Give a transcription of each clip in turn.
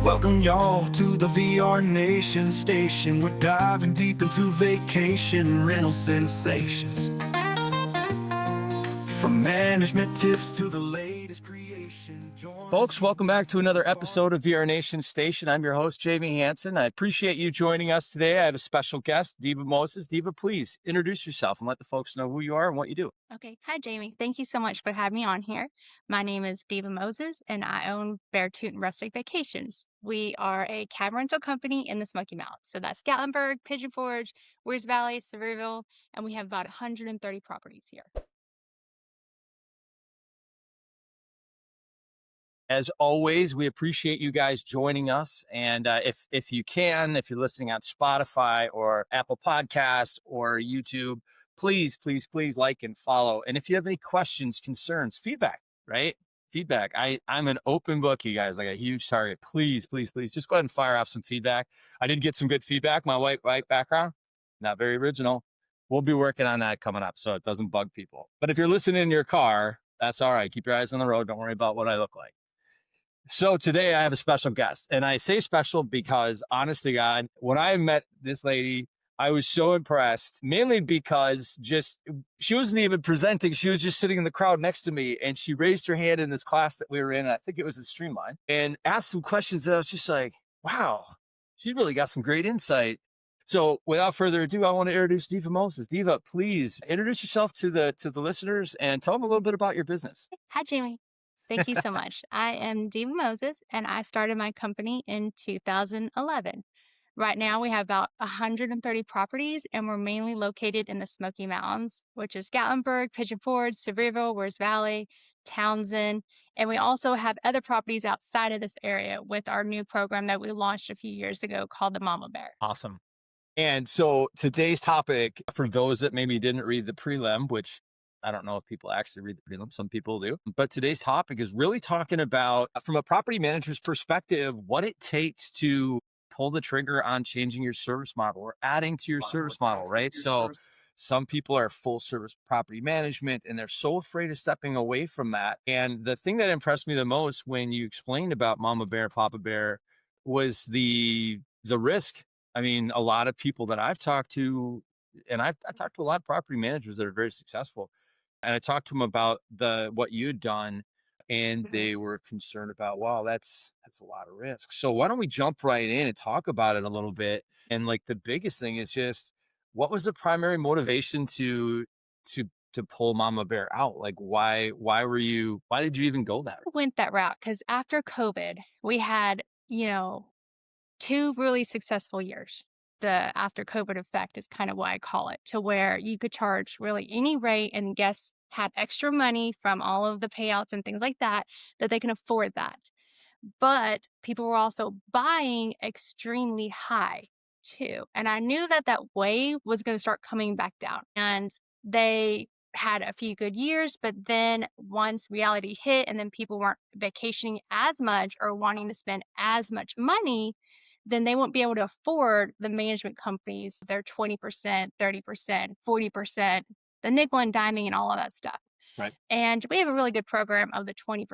Welcome y'all to the VRNation station. We're diving deep into vacation rental sensations. From management tips to the latest creation. Folks, welcome back to another episode of VRNation Station. I'm your host, Jamie Hansen. I appreciate you joining us today. I have a special guest, Deva Moses. Deva, please introduce yourself and let the folks know who you are and what you do. Okay. Hi, Jamie. Thank you so much for having me on here. My name is Deva Moses, and I own Beartooth and Rustic Vacations. We are a cab rental company in the Smoky Mountains. So that's Gatlinburg, Pigeon Forge, Wears Valley, Sevierville, and we have about 130 properties here. As always, we appreciate you guys joining us. And if you can, if you're listening on Spotify or Apple Podcast or YouTube, please like and follow. And if you have any questions, concerns, feedback, right? Feedback. I'm an open book, you guys, like a huge target. Please just go ahead and fire off some feedback. I did get some good feedback. My white background, not very original. We'll be working on that coming up so it doesn't bug people. But if you're listening in your car, that's all right. Keep your eyes on the road. Don't worry about what I look like. So today I have a special guest, and I say special because, honestly, God, when I met this lady, I was so impressed, mainly because she wasn't even presenting. She was just sitting in the crowd next to me, and she raised her hand in this class that we were in. I think it was a Streamline, and asked some questions that I was just like, wow, she's really got some great insight. So without further ado, I want to introduce Deva Moses. Deva, please introduce yourself to the listeners and tell them a little bit about your business. Hi, Jamie. Thank you so much. I am Deva Moses, and I started my company in 2011. Right now, we have about 130 properties, and we're mainly located in the Smoky Mountains, which is Gatlinburg, Pigeon Forge, Sevierville, Wears Valley, Townsend, and we also have other properties outside of this area with our new program that we launched a few years ago called the Mama Bear. Awesome. And so today's topic, for those that maybe didn't read the prelim, which I don't know if people actually read the prelim, some people do, but today's topic is really talking about, from a property manager's perspective, what it takes to pull the trigger on changing your service model or adding to your service model, right? So some people are full service property management and they're so afraid of stepping away from that. And the thing that impressed me the most when you explained about Mama Bear, Papa Bear was the risk. I mean, a lot of people that I've talked to, and I talked to a lot of property managers that are very successful, and I talked to them about what you'd done, and they were concerned about, wow, that's a lot of risk. So why don't we jump right in and talk about it a little bit? And like the biggest thing is just, what was the primary motivation to pull Mama Bear out? Like, why did you even go that route? Went that route because after COVID, we had, 2 really successful years. The after COVID effect is kind of why I call it, to where you could charge really any rate and guests had extra money from all of the payouts and things like that, that they can afford that. But people were also buying extremely high too. And I knew that that wave was going to start coming back down. And they had a few good years, but then once reality hit and then people weren't vacationing as much or wanting to spend as much money, then they won't be able to afford the management companies, their 20%, 30%, 40%, the nickel and diming and all of that stuff. Right. And we have a really good program of the 20%.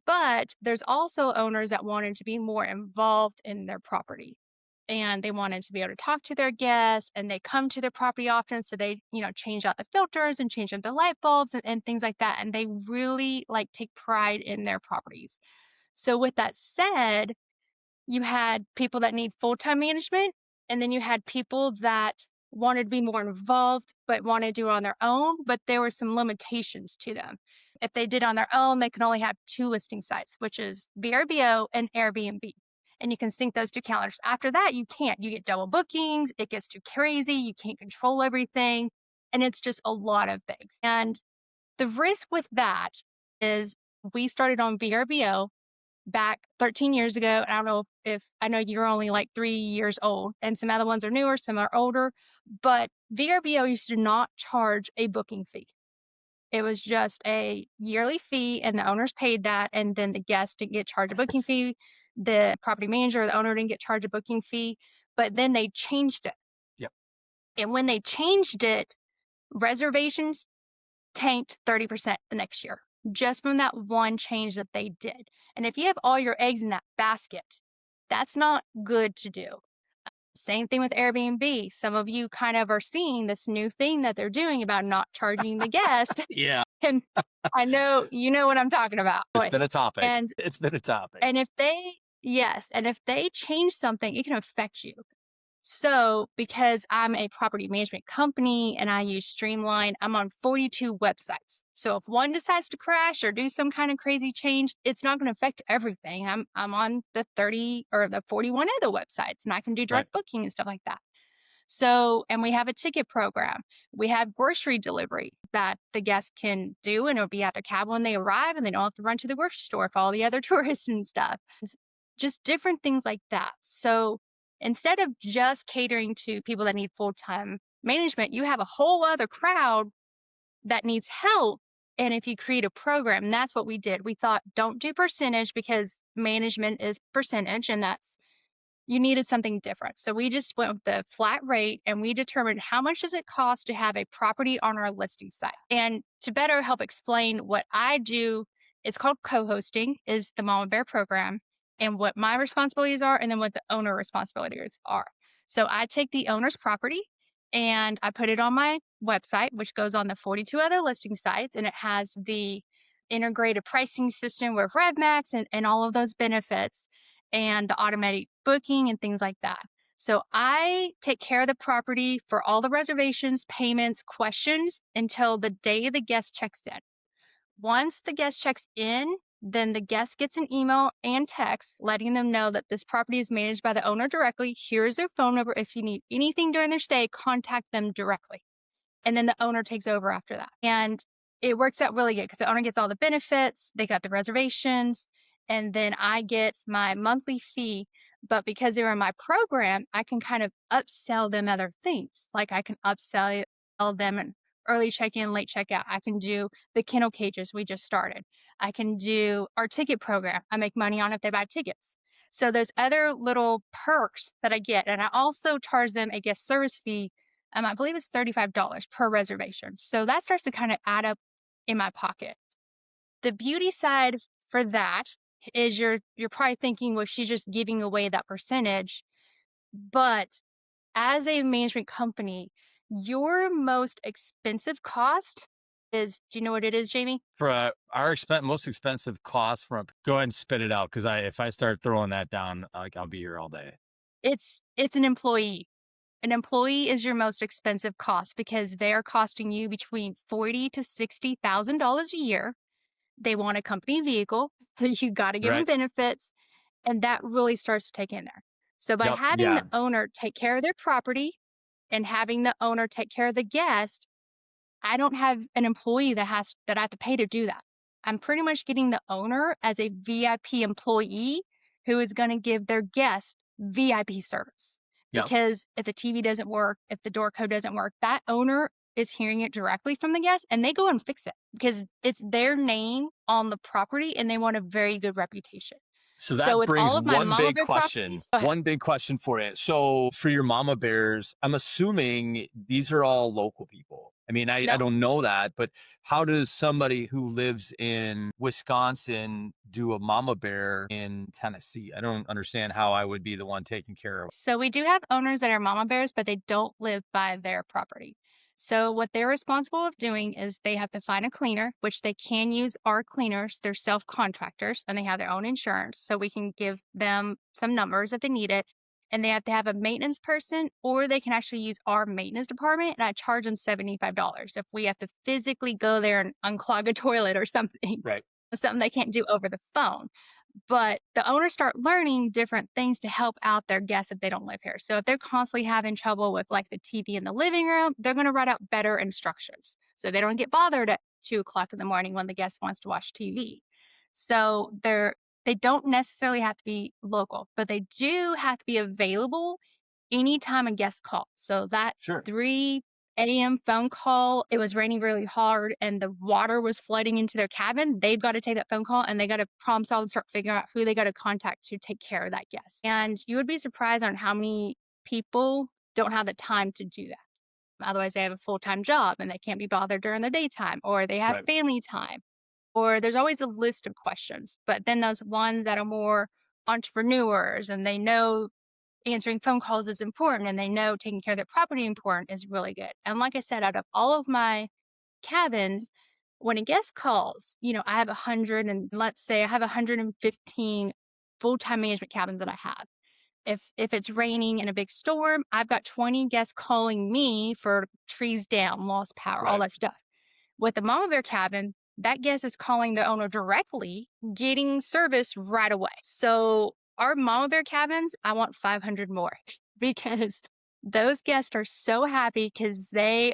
But there's also owners that wanted to be more involved in their property. And they wanted to be able to talk to their guests, and they come to their property often. So they, change out the filters and change out the light bulbs and things like that. And they really take pride in their properties. So with that said, you had people that need full-time management, and then you had people that wanted to be more involved but wanted to do it on their own, but there were some limitations to them. If they did on their own, they could only have 2 listing sites, which is VRBO and Airbnb. And you can sync those 2 calendars. After that, you can't. You get double bookings, it gets too crazy, you can't control everything, and it's just a lot of things. And the risk with that is we started on VRBO back 13 years ago. I don't know if I know you're only like 3 years old, and some other ones are newer, some are older, but VRBO used to not charge a booking fee. It was just a yearly fee, and the owners paid that, and then the guest didn't get charged a booking fee. The property manager or the owner didn't get charged a booking fee, but then they changed it. Yep. And when they changed it, reservations tanked 30% the next year, just from that one change that they did. And if you have all your eggs in that basket, That's not good to do. Same thing with Airbnb. Some of you kind of are seeing this new thing that they're doing about not charging the guest. Yeah, And I know you know what I'm talking about. it's been a topic. And It's been a topic. and if they yes, and if they change something, it can affect you. So, because I'm a property management company and I use Streamline, I'm on 42 websites. So if one decides to crash or do some kind of crazy change, it's not going to affect everything. I'm on the 30 or the 41 other websites and I can do Right. direct booking and stuff like that. So, and we have a ticket program. We have grocery delivery that the guests can do, and it'll be at their cab when they arrive, and they don't have to run to the grocery store for all the other tourists and stuff. Just different things like that. So, instead of just catering to people that need full time management, you have a whole other crowd that needs help. And if you create a program, that's what we did. We thought, don't do percentage because management is percentage, and that's you needed something different. So we just went with the flat rate and we determined how much does it cost to have a property on our listing site. And to better help explain what I do, it's called co-hosting is the Mama Bear program and what my responsibilities are and then what the owner responsibilities are. So I take the owner's property and I put it on my website, which goes on the 42 other listing sites, and it has the integrated pricing system with RevMax and all of those benefits and the automatic booking and things like that. So I take care of the property for all the reservations, payments, questions until the day the guest checks in. Once the guest checks in, then the guest gets an email and text letting them know that this property is managed by the owner directly. Here's their phone number. If you need anything during their stay, contact them directly. And then the owner takes over after that. And it works out really good because the owner gets all the benefits, they got the reservations, and then I get my monthly fee. But because they're in my program, I can kind of upsell them other things. Like I can upsell them an early check-in, late checkout. I can do the kennel cages we just started. I can do our ticket program. I make money on if they buy tickets. So there's other little perks that I get. And I also charge them a guest service fee I believe it's $35 per reservation. So that starts to kind of add up in my pocket. The beauty side for that is you're probably thinking, well, she's just giving away that percentage. But as a management company, your most expensive cost is, do you know what it is, Jamie? For our most expensive cost from go ahead and spit it out because if I start throwing that down, like I'll be here all day. It's an employee. An employee is your most expensive cost because they're costing you between $40 to $60,000 a year. They want a company vehicle. You got to give them Right. benefits, and that really starts to take in there. So by Yep. having Yeah. the owner take care of their property and having the owner take care of the guest, I don't have an employee that I have to pay to do that. I'm pretty much getting the owner as a VIP employee who is going to give their guest VIP service. Yep. Because if the TV doesn't work, if the door code doesn't work, that owner is hearing it directly from the guest and they go and fix it because it's their name on the property and they want a very good reputation. So So that with brings all of my one mama big bear question. properties, go ahead. One big question for you. So for your mama bears, I'm assuming these are all local people. I mean, I No. don't know that, but how does somebody who lives in Wisconsin do a mama bear in Tennessee? I don't understand how I would be the one taking care of. So we do have owners that are mama bears, but they don't live by their property. So what they're responsible of doing is they have to find a cleaner, which they can use our cleaners. They're self-contractors and they have their own insurance. So we can give them some numbers if they need it. And they have to have a maintenance person, or they can actually use our maintenance department. And I charge them $75 if we have to physically go there and unclog a toilet or something, Right. something they can't do over the phone. But the owners start learning different things to help out their guests if they don't live here. So if they're constantly having trouble with like the TV in the living room, they're going to write out better instructions so they don't get bothered at 2 o'clock in the morning when the guest wants to watch TV. So they don't necessarily have to be local, but they do have to be available anytime a guest calls. So that Sure. 3 a.m. phone call, it was raining really hard and the water was flooding into their cabin. They've got to take that phone call and they got to problem solve and start figuring out who they got to contact to take care of that guest. And you would be surprised on how many people don't have the time to do that. Otherwise, they have a full time job and they can't be bothered during the daytime, or they have Right. family time, or there's always a list of questions. But then those ones that are more entrepreneurs and they know answering phone calls is important and they know taking care of their property important is really good. And like I said, out of all of my cabins, when a guest calls, I have 100 and let's say I have 115 full-time management cabins that I have. If it's raining in a big storm, I've got 20 guests calling me for trees down, lost power, all Right. that stuff. With the mama bear cabin, that guest is calling the owner directly, getting service right away. So our mama bear cabins, I want 500 more because those guests are so happy because they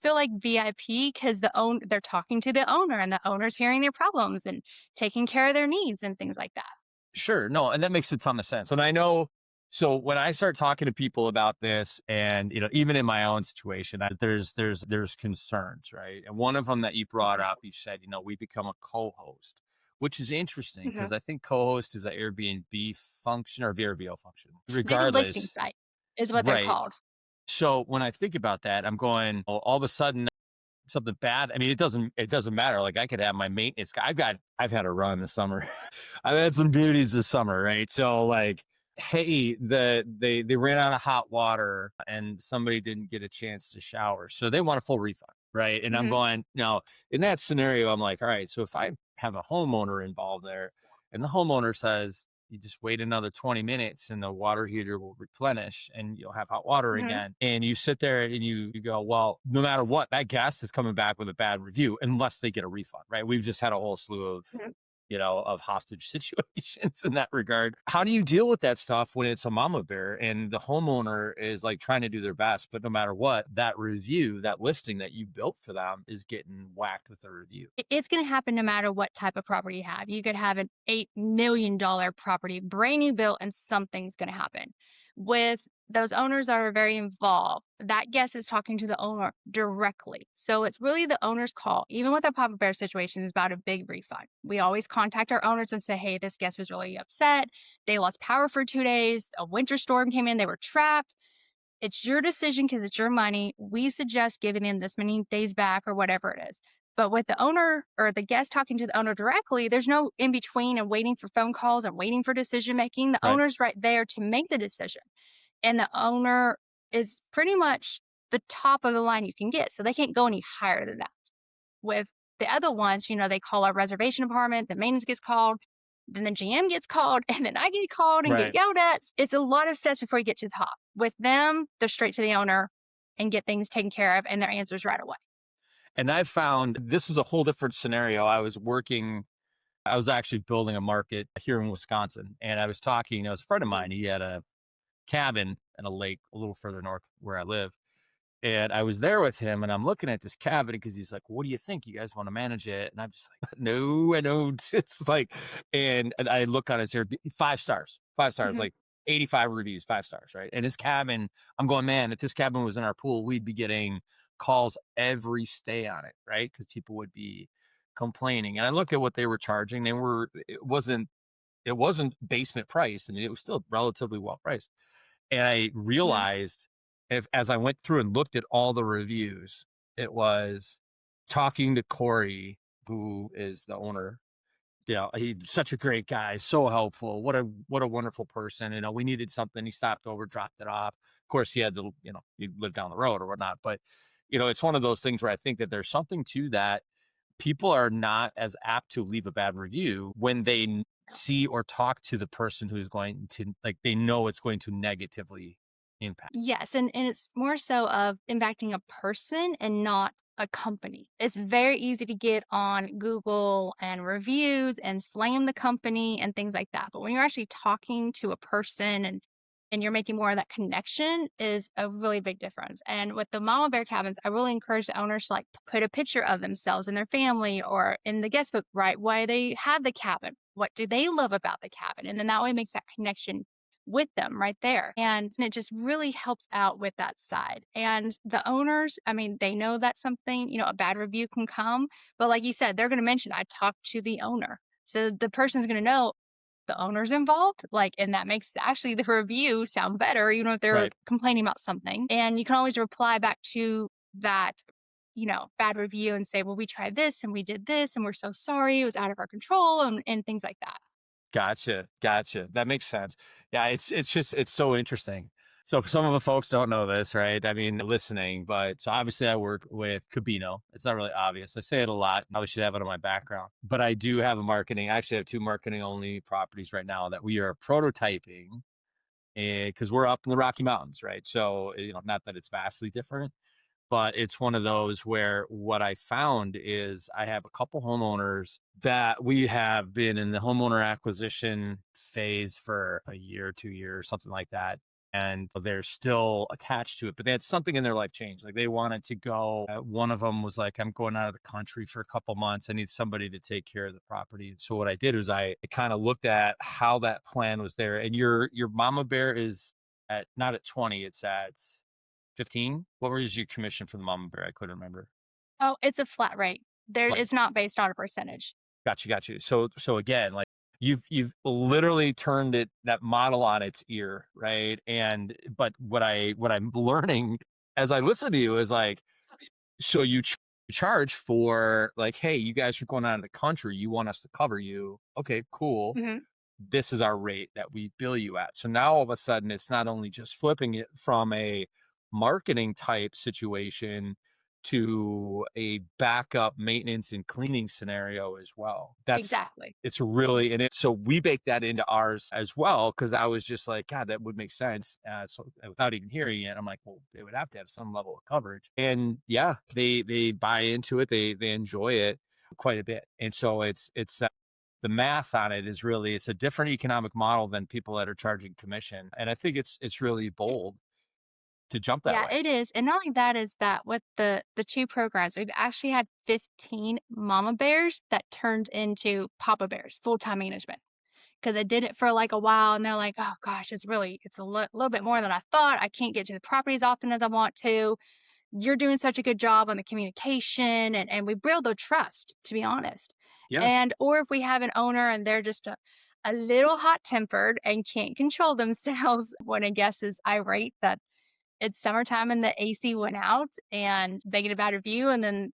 feel like VIP because they're talking to the owner and the owner's hearing their problems and taking care of their needs and things like that. Sure. No, and that makes a ton of sense. And I know, so when I start talking to people about this, and even in my own situation, there's concerns, right? And one of them that you brought up, you said, we become a co-host, which is interesting Mhm. because I think co-host is an Airbnb function or VRBO function. They have a listing Regardless, site, is what they're right. called. So when I think about that, I'm going, oh, all of a sudden something bad. I mean, it doesn't matter. Like I could have my maintenance guy. I've had a run this summer. I've had some beauties this summer, right? So like, hey, they ran out of hot water and somebody didn't get a chance to shower. So they want a full refund, right? And I'm Mhm. going, in that scenario, I'm like, all right, so if I have a homeowner involved there and the homeowner says, you just wait another 20 minutes and the water heater will replenish and you'll have hot water Mhm. again. And you sit there and you go, well, no matter what, that guest is coming back with a bad review unless they get a refund, right? We've just had a whole slew Mhm. of hostage situations in that regard. How do you deal with that stuff when it's a mama bear and the homeowner is like trying to do their best, but no matter what, that review, that listing that you built for them is getting whacked with a review? It's gonna happen no matter what type of property you have. You could have an $8 million property, brand new built, and something's gonna happen. With those owners that are very involved, that guest is talking to the owner directly. So it's really the owner's call. Even with a Papa Bear situation, is about a big refund. We always contact our owners and say, hey, this guest was really upset. They lost power for 2 days. A winter storm came in. They were trapped. It's your decision because it's your money. We suggest giving in this many days back or whatever it is. But with the owner or the guest talking to the owner directly, there's no in between and waiting for phone calls and waiting for decision making. The Right. owner's right there to make the decision. And the owner is pretty much the top of the line you can get. So they can't go any higher than that. With the other ones, they call our reservation department, the maintenance gets called, then the GM gets called, and then I get called and get Right. yelled at. It's a lot of steps before you get to the top. With them, they're straight to the owner and get things taken care of and their answers right away. And I found this was a whole different scenario. I was actually building a market here in Wisconsin and I was talking, it was a friend of Mhm. mine. He had a cabin and a lake a little further north where I live. And I was there with him and I'm looking at this cabin because he's like, what do you think? You guys want to manage it? And I'm just like, no, I don't. It's like, and I look on his here, 5 stars, 5 stars, Mhm. like 85 reviews, 5 stars, right? And his cabin, I'm going, man, if this cabin was in our pool, we'd be getting calls every stay on it, right? Because people would be complaining. And I looked at what they were charging. It wasn't basement priced. I mean, it was still relatively well priced. And I Mhm. realized if as I went through and looked at all the reviews, it was talking to Corey, who is the owner. He's such a great guy, so helpful. What a wonderful person. We needed something. He stopped over, dropped it off. Of course, he had to, he lived down the road or whatnot. But it's one of those things where I think that there's something to that. People are not as apt to leave a bad review when they see or talk to the person who's going to, like, they know it's going to negatively impact. Yes, and it's more so of impacting a person and not a company. It's very easy to get on Google and reviews and slam the company and things like that. But when you're actually talking to a person and you're making more of that connection is a really big difference. And with the mama bear cabins, I really encourage the owners to like put a picture of themselves and their family or in the guest book, right? Why they have the cabin. What do they love about the cabin? And then that way makes that connection with them right there. And it just really helps out with that side. And the owners, I mean, they know that something, a bad review can come. But like you said, they're going to mention, I talked to the owner. So the person's going to know the owner's involved. Like, and that makes actually the review sound better, if they're Right. complaining about something. And you can always reply back to that, bad review and say, well, we tried this and we did this and we're so sorry. It was out of our control and things like that. Gotcha, gotcha. That makes sense. Yeah, it's so interesting. So some of the folks don't know this, right? I mean, listening, but so obviously I work with Cabino. It's not really obvious. I say it a lot. Probably should have it on my background. But I do have a marketing. I actually have two marketing only properties right now that we are prototyping because we're up in the Rocky Mountains, right? So, not that it's vastly different, but it's one of those where what I found is I have a couple homeowners that we have been in the homeowner acquisition phase for a year, 2 years, something like that. And they're still attached to it, but they had something in their life change. Like they wanted to go. One of them was like, I'm going out of the country for a couple months. I need somebody to take care of the property. And so what I did was I kind of looked at how that plan was there. And your mama bear is at not at 20, it's at 15? What was your commission for the mama bear? I couldn't remember. Oh, it's a flat rate. Flight. It's not based on a percentage. Got you, got you. So again, like you've literally turned that model on its ear, right? And but what I'm learning as I listen to you is like, so charge for like, hey, you guys are going out of the country, you want us to cover you. Okay, cool. Mhm. This is our rate that we bill you at. So now all of a sudden, it's not only just flipping it from a marketing type situation to a backup maintenance and cleaning scenario as well. Exactly. It's really, and so we baked that into ours as well. Cause I was just like, God, that would make sense. So without even hearing it, I'm like, well, they would have to have some level of coverage. And yeah, they buy into it. They enjoy it quite a bit. And so it's the math on it is really it's a different economic model than people that are charging commission. And I think it's really bold to jump that Yeah, way. it is, and not only that is that with the 2 programs, we've actually had 15 mama bears that turned into papa bears, full-time management. Because I did it for, like, a while, and they're like, "Oh gosh, it's a little bit more than I thought. I can't get to the property as often as I want to. You're doing such a good job on the communication," and we build a trust, to be honest. Yeah. And or if we have an owner and they're just a little hot-tempered and can't control themselves when a guest is irate that it's summertime and the AC went out and they get a bad review, and then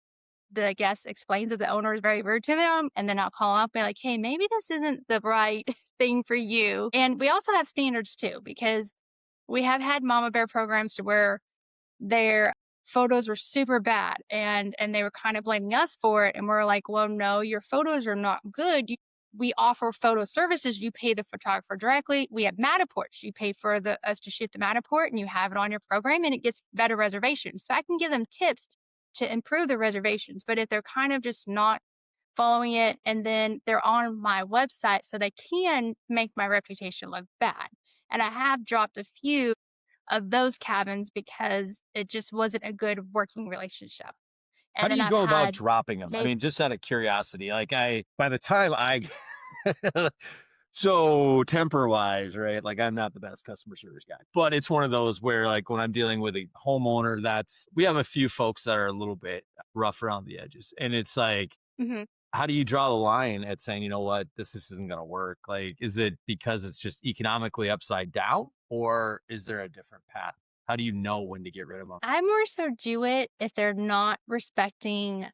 the guest explains that the owner is very rude to them, and then I'll call up and be like, "Hey, maybe this isn't the right thing for you." And we also have standards too, because we have had mama bear programs to where their photos were super bad and they were kind of blaming us for it, and we're like, "Well, no, your photos are not good. We offer photo services. You pay the photographer directly. We have Matterports. You pay for the us to shoot the Matterport, and you have it on your program, and it gets better reservations." So I can give them tips to improve the reservations, but if they're kind of just not following it, and then they're on my website, so they can make my reputation look bad. And I have dropped a few of those cabins because it just wasn't a good working relationship. How And do then you I've go about had dropping them? I maybe mean, just out of curiosity, like by the time I, so temper wise, right? Like I'm not the best customer service guy, but it's one of those where like when I'm dealing with a homeowner, we have a few folks that are a little bit rough around the edges. And it's like, mhm. how do you draw the line at saying, you know what, this just isn't going to work? Like, is it because it's just economically upside down, or is there a different path? How do you know when to get rid of them? I more so do it if they're not respecting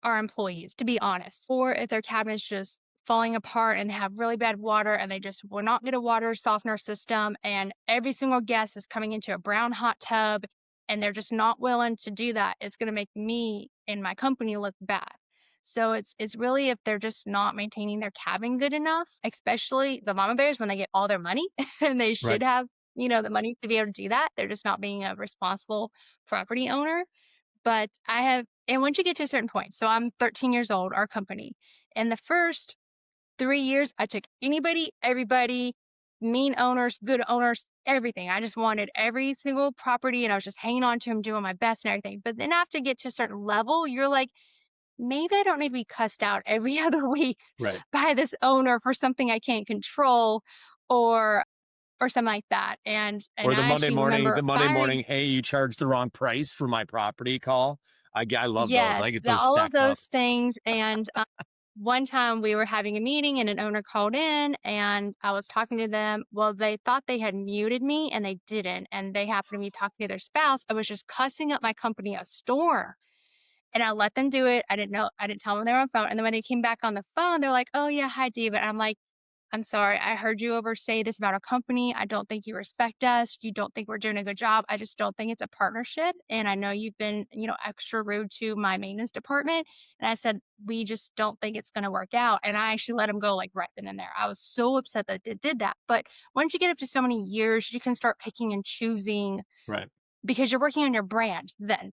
our employees, to be honest, or if their cabinet's just falling apart and they have really bad water and they just will not get a water softener system, and every single guest is coming into a brown hot tub and they're just not willing to do that, it's going to make me and my company look bad. So it's really if they're just not maintaining their cabin good enough, especially the mama bears when they get all their money and they Right. should have, the money to be able to do that. They're just not being a responsible property owner. But I have, and once you get to a certain point, so I'm 13 years old, our company. In the first 3 years, I took anybody, everybody, mean owners, good owners, everything. I just wanted every single property and I was just hanging on to them, doing my best and everything. But then after you get to a certain level, you're like, maybe I don't need to be cussed out every other week Right. by this owner for something I can't control or or something like that. And Or I actually remember The Monday firing. morning, hey, you charged the wrong price for my property call. I love those. I Yes, get those all of stacked up. those things, and, one time we were having a meeting and an owner called in and I was talking to them. Well, they thought they had muted me and they didn't, and they happened to be talking to their spouse. I was just cussing up my company a storm, and I let them do it. I didn't tell them they were on the phone, and then when they came back on the phone, they're like, "Oh, yeah, hi, Deva," and I'm like, I'm sorry, I heard you over say this about our company. I don't think you respect us. You don't think we're doing a good job. I just don't think it's a partnership. And I know you've been, extra rude to my maintenance department. And I said, we just don't think it's going to work out. And I actually let him go like right then and there. I was so upset that they did that. But once you get up to so many years, you can start picking and choosing Right. because you're working on your brand then.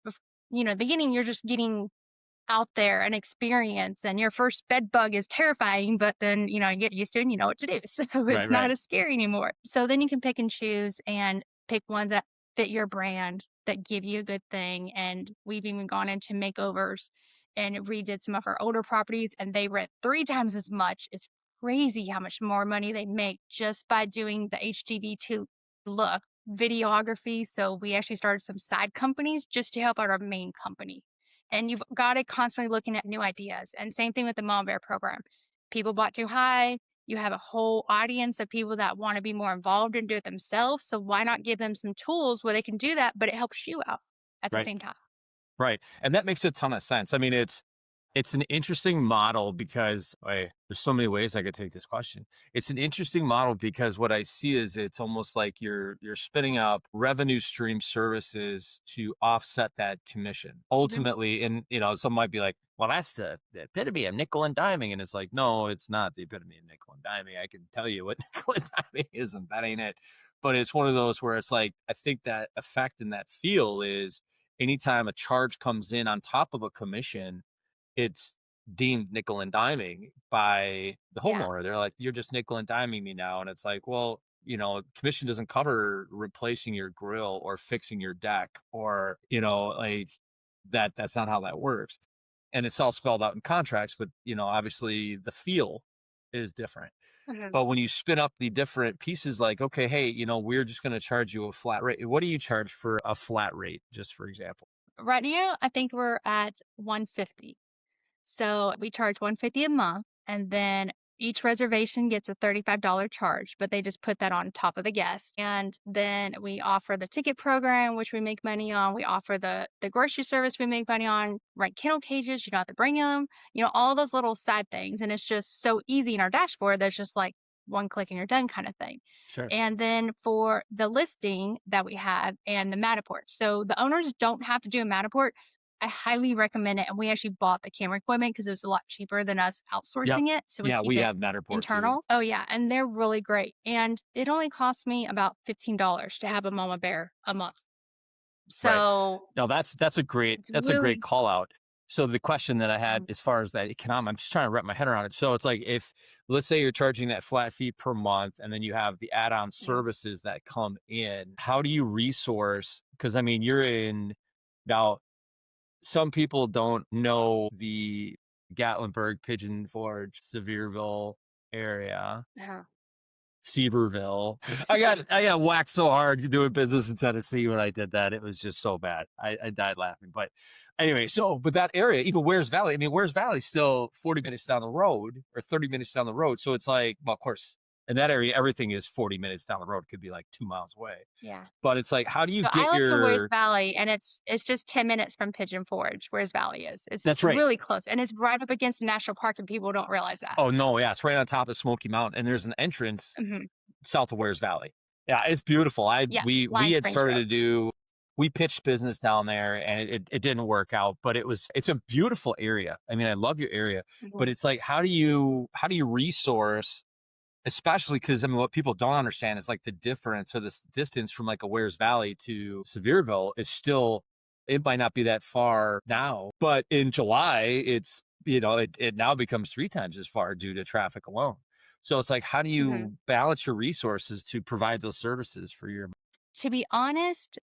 Beginning, you're just getting out there and experience and your first bed bug is terrifying, but then, you get used to it and you know what to do. So Right. it's not Right. as scary anymore. So then you can pick and choose and pick ones that fit your brand that give you a good thing. And we've even gone into makeovers and redid some of our older properties and they rent 3 times as much. It's crazy how much more money they make just by doing the HGV2 look videography. So we actually started some side companies just to help out our main company and you've got to constantly looking at new ideas. And same thing with the Mom Bear program. People bought too high. You have a whole audience of people that want to be more involved and do it themselves. So why not give them some tools where they can do that, but it helps you out at the Right. same time? Right. And that makes a ton of sense. I mean, it's an interesting model because there's so many ways I could take this question. It's an interesting model because what I see is it's almost like you're spinning up revenue stream services to offset that commission Mhm. ultimately. And some might be like, well, that's the epitome of nickel and diming. And it's like, no, it's not the epitome of nickel and diming. I can tell you what nickel and diming is, and that ain't it. But it's one of those where it's like, I think that effect and that feel is anytime a charge comes in on top of a commission, it's deemed nickel and diming by the Yeah. homeowner. They're like, "You're just nickel and diming me now." And it's like, well, commission doesn't cover replacing your grill or fixing your deck or, like that's not how that works. And it's all spelled out in contracts, but obviously the feel is different. Mhm. But when you spin up the different pieces, like, okay, hey, we're just going to charge you a flat rate. What do you charge for a flat rate, just for example? Right now, I think we're at 150. So we charge 150 a month and then each reservation gets a $35 charge, but they just put that on top of the guest. And then we offer the ticket program, which we make money on. We offer the grocery service we make money on, rent kennel cages, you don't have to bring them, all those little side things. And it's just so easy in our dashboard. There's just like one click and you're done kind of thing. Sure. And then for the listing that we have and the Matterport. So the owners don't have to do a Matterport. I highly recommend it, and we actually bought the camera equipment because it was a lot cheaper than us Yep. outsourcing it, so we Yeah, keep we it have Matterport too. internal. Oh, yeah, and they're really great, and it only cost me about $15 to have a mama bear a month. Right. So, No, that's a great it's that's a great really call out. So the question that I had mhm, as far as that economic, I'm just trying to wrap my head around it. So it's like if let's say you're charging that flat fee per month and then you have the add-on mhm, services that come in, how do you resource? Because I mean, you're in now, some people don't know the Gatlinburg, Pigeon Forge, Sevierville area. uh-huh, Sevierville. I got whacked so hard doing business in Tennessee when I did that. It was just so bad. I died laughing. But anyway, but that area, even Wares Valley, I mean, Wares Valley is still 40 minutes down the road or 30 minutes down the road. So it's like, well, of course, in that area, everything is 40 minutes down the road. It could be like 2 miles away. yeah. But it's like, how do you So I get live in Wears your Valley, and it's just 10 minutes from Pigeon Forge, Wears Valley is. It's that's right. really close, and it's right up against the national park, and people don't realize that. Oh no, yeah, it's right on top of Smoky Mountain. And there's an entrance Mhm. south of Wares Valley. Yeah, it's beautiful. I Yeah, we Lion had Springs started Road. to do we pitched business down there and it didn't work out, but it's a beautiful area. I mean, I love your area, Mhm, but it's like how do you resource, especially because I mean what people don't understand is like the difference or this distance from like a Wares Valley to Sevierville is still, it might not be that far now, but in July it now becomes 3 times as far due to traffic alone. So it's like, how do mhm. you balance your resources to provide those services for your To be honest,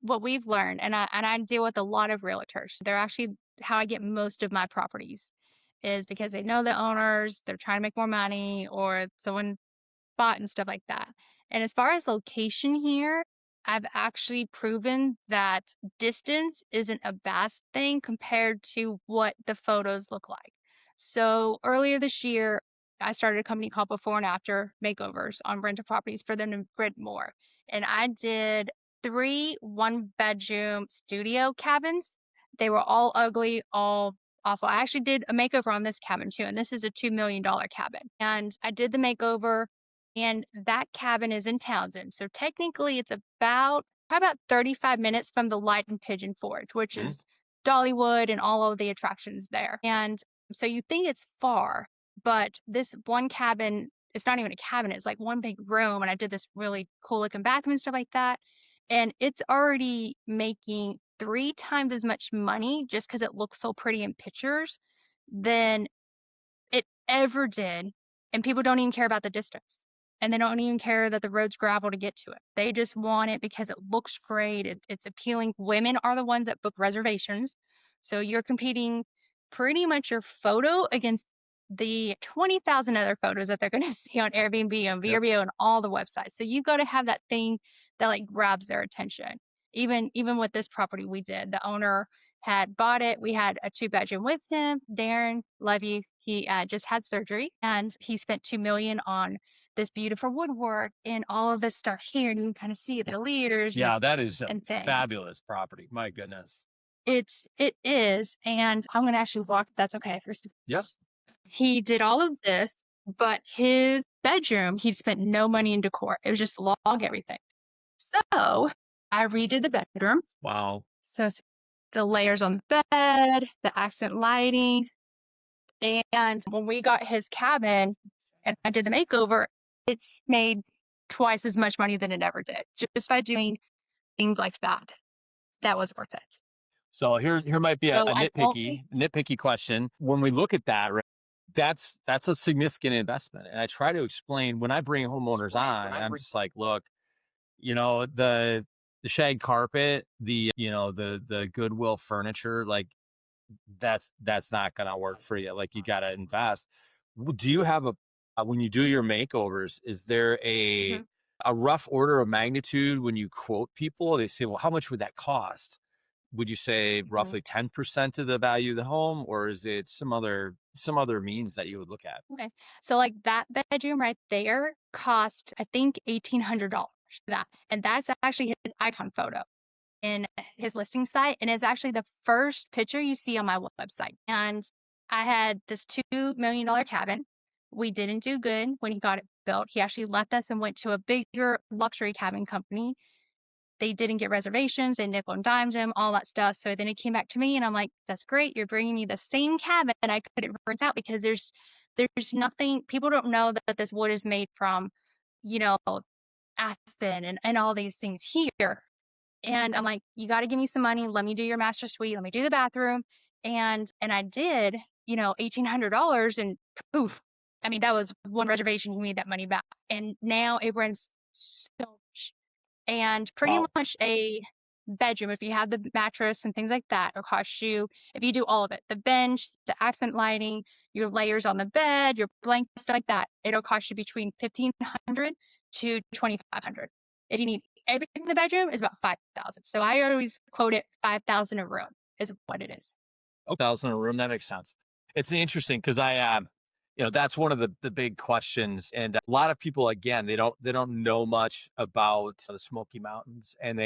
what we've learned, and I deal with a lot of realtors. They're actually how I get most of my properties is because they know the owners, they're trying to make more money, or someone spot and stuff like that. And as far as location here, I've actually proven that distance isn't a bad thing compared to what the photos look like. So earlier this year, I started a company called Before and After Makeovers on rental properties for them to rent more. And I did 3 one bedroom studio cabins. They were all ugly, all awful. I actually did a makeover on this cabin too, and this is a $2 million cabin. And I did the makeover, and that cabin is in Townsend. So technically, it's probably about 35 minutes from the Light and Pigeon Forge, which Mhm. is Dollywood and all of the attractions there. And so you think it's far, but this one cabin, it's not even a cabin, it's like one big room. And I did this really cool looking bathroom and stuff like that. And it's already making 3 times as much money just because it looks so pretty in pictures than it ever did, and people don't even care about the distance, and they don't even care that the road's gravel to get to it. They just want it because it looks great, it's appealing. Women are the ones that book reservations, so you're competing pretty much your photo against the 20,000 other photos that they're gonna see on Airbnb, on Yep. VRBO, and all the websites. So you gotta have that thing that, like, grabs their attention. Even with this property we did, the owner had bought it. We had a 2-bedroom with him. Darren, love you. He just had surgery, and he spent 2 million on this beautiful woodwork and all of this stuff here. And you can kind of see the leaders Yeah, that is a and things. fabulous property. My goodness. It is, and I'm gonna actually walk. If that's okay. First, Yep. he did all of this, but his bedroom, he spent no money in decor. It was just log everything. So I redid the bedroom. Wow. So the layers on the bed, the accent lighting. And when we got his cabin and I did the makeover, it's made twice as much money than it ever did just by doing things like that. That was worth it. So here might be a So I don't think nitpicky question. When we look at that, right, that's a significant investment. And I try to explain when I bring homeowners on, I'm just like, look, the shag carpet, the Goodwill furniture, like that's not gonna work for you. Like you gotta invest. Do you have when you do your makeovers, is there mhm, a rough order of magnitude when you quote people? They say, well, how much would that cost? Would you say mhm. roughly 10% of the value of the home, or is it some other means that you would look at? Okay. So like that bedroom right there cost, I think, $1,800 for that. And that's actually his icon photo in his listing site, and it's actually the first picture you see on my website. And I had this $2 million cabin. We didn't do good when he got it built. He actually left us and went to a bigger luxury cabin company. They didn't get reservations, they nickel and dimed him, all that stuff. So then he came back to me, and I'm like, "That's great. You're bringing me the same cabin I couldn't rent out because there's nothing. People don't know that this wood is made from, you know, aspen and all these things here." And I'm like, "You gotta give me some money, let me do your master suite, let me do the bathroom." And I did, $1,800, and poof. I mean, that was one reservation, he made that money back. And now it rents so much. And pretty Wow. much a bedroom, if you have the mattress and things like that, it'll cost you, if you do all of it, the bench, the accent lighting, your layers on the bed, your blankets, stuff like that, it'll cost you between 1,500 to 2,500. If you need everything in the bedroom, is about 5,000. So I always quote it 5,000 a room is what it is. 1,000 a room, that makes sense. It's interesting because that's one of the big questions, and a lot of people, again, they don't know much about the Smoky Mountains, and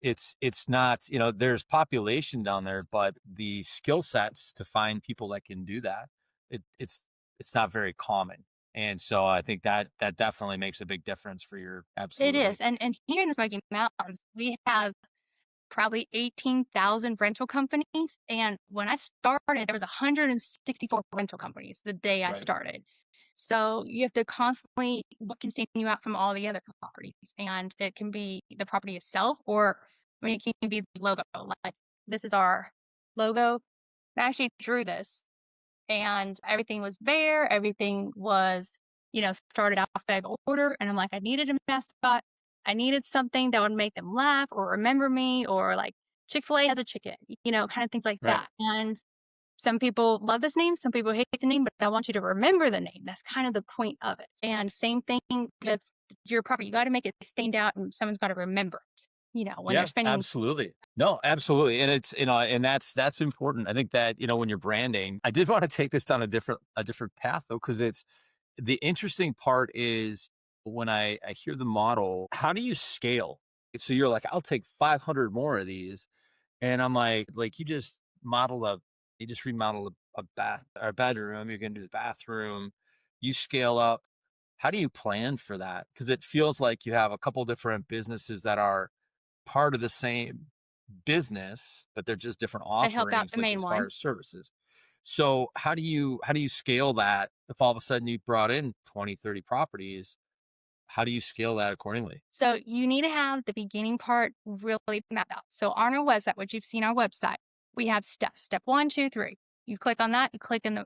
it's not, there's population down there, but the skill sets to find people that can do that, it's not very common, and so I think that definitely makes a big difference for your It absolutely. is. And here in the Smoky Mountains, we have probably 18,000 rental companies. And when I started, there was 164 rental companies the day I Right. started. So you have to constantly, what can stand you out from all the other properties? And it can be the property itself, or I mean, it can be the logo. Like this is our logo. I actually drew this, and everything was bare. Everything was, started off out of order. And I'm like, I needed a mascot. I needed something that would make them laugh or remember me, or like Chick-fil-A has a chicken, kind of things like Right. that. And some people love this name, some people hate the name, but I want you to remember the name. That's kind of the point of it. And same thing with your property. You got to make it stand out, and someone's got to remember it, when they're Yeah, spending. absolutely. No, absolutely. And it's, and that's important. I think that, when you're branding, I did want to take this down a different path though, because it's the interesting part is when I hear the model, how do you scale? So you're like, I'll take 500 more of these. And I'm like you just modeled You just remodel a bath or a bedroom, you're gonna do the bathroom, you scale up. How do you plan for that? Because it feels like you have a couple different businesses that are part of the same business, but they're just different I help out offerings, the like main as far one. as services. So how do you scale that if all of a sudden you brought in 20, 30 properties? How do you scale that accordingly? So you need to have the beginning part really mapped out. So on our website, which you've seen our website, we have steps. Step one, two, three. You click on that,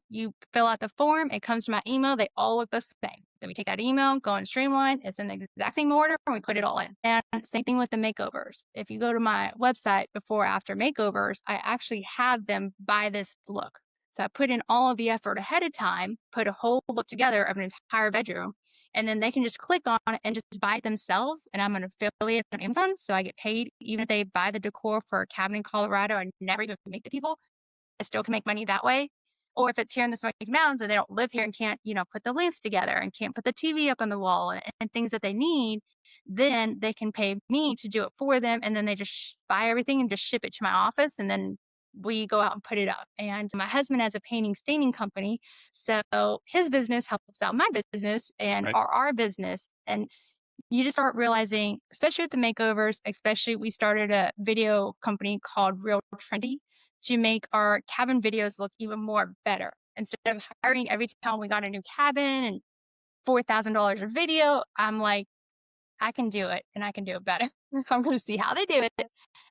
you fill out the form, it comes to my email, they all look the same. Then we take that email, go in Streamline, it's in the exact same order, and we put it all in. And same thing with the makeovers. If you go to my website before after makeovers, I actually have them by this look. So I put in all of the effort ahead of time, put a whole look together of an entire bedroom, and then they can just click on it and just buy it themselves. And I'm an affiliate on Amazon, so I get paid even if they buy the decor for a cabin in Colorado. I never even make the people. I still can make money that way. Or if it's here in the Smoky Mountains and they don't live here and can't, put the lamps together and can't put the TV up on the wall and things that they need, then they can pay me to do it for them. And then they just buy everything and just ship it to my office. And then we go out and put it up. And my husband has a painting staining company. So his business helps out my business and Right. our business. And you just start realizing, especially with the makeovers, especially we started a video company called Real Trendy to make our cabin videos look even more better. Instead of hiring every time we got a new cabin and $4,000 a video, I'm like, I can do it and I can do it better. I'm going to see how they do it